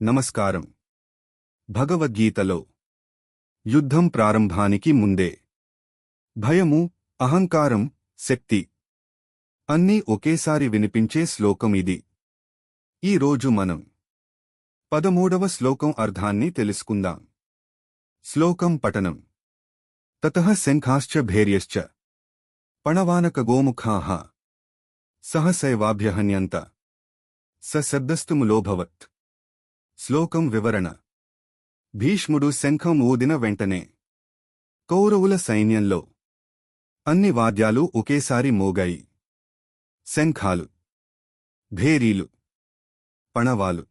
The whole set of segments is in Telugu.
నమస్కారం. భగవద్గీతలో యుద్ధం ప్రారంభానికి ముందే భయము, అహంకారం, శక్తి అన్నీ ఒకేసారి వినిపించే శ్లోకం ఇది. ఈ రోజు మనం 13వ శ్లోకం అర్థాన్ని తెలుసుకుందాం. శ్లోకం పఠనం. తతః శంఖాశ్చ భేర్యశ్చ పణవానకగోముఖాః సహసైవాభ్యహన్యంత స శబ్దస్తుములోభవత్. శ్లోకం వివరణ. భీష్ముడు శంఖం ఊదిన వెంటనే కౌరవుల సైన్యంలో అన్ని వాద్యాలు ఒకేసారి మోగాయి. శంఖాలు, భేరీలు, పణవాలు,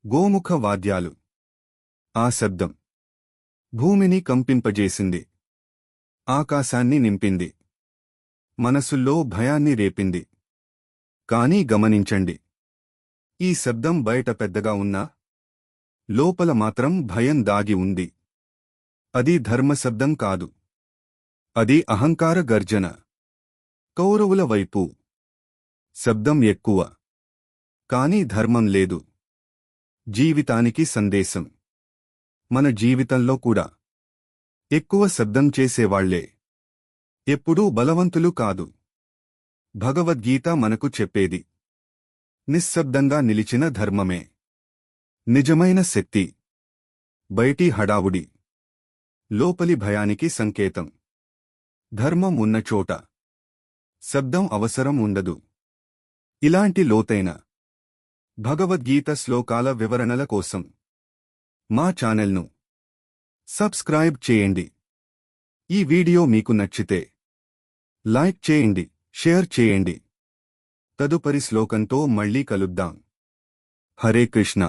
గోముఖ వాద్యాలు. ఆ శబ్దం భూమిని కంపింపజేసింది, ఆకాశాన్ని నింపింది, మనసుల్లో భయాన్ని రేపింది. కానీ గమనించండి, ఈ శబ్దం బయట పెద్దగా ఉన్నా లోపల మాత్రం భయం దాగి ఉంది. అది ధర్మశబ్దం కాదు, అది అహంకార గర్జన. కౌరవుల వైపు శబ్దం ఎక్కువ, కానీ ధర్మం లేదు. జీవితానికి సందేశం. మన జీవితంలో కూడా ఎక్కువ శబ్దం చేసేవాళ్లే ఎప్పుడూ బలవంతులు కాదు. భగవద్గీత మనకు చెప్పేది నిశ్శబ్దంగా నిలిచిన ధర్మమే నిజమైన శక్తి. బయటి హడావుడి లోపలి భయానికి సంకేతం. ధర్మం ఉన్న చోట శబ్దం అవసరం ఉండదు. ఇలాంటి లోతైన భగవద్గీత శ్లోకాల వివరణల కోసం మా ఛానల్ను సబ్స్క్రైబ్ చేయండి. ఈ వీడియో మీకు నచ్చితే లైక్ చేయండి, షేర్ చేయండి. తదుపరి శ్లోకంతో మళ్ళీ కలుద్దాం. హరే కృష్ణ.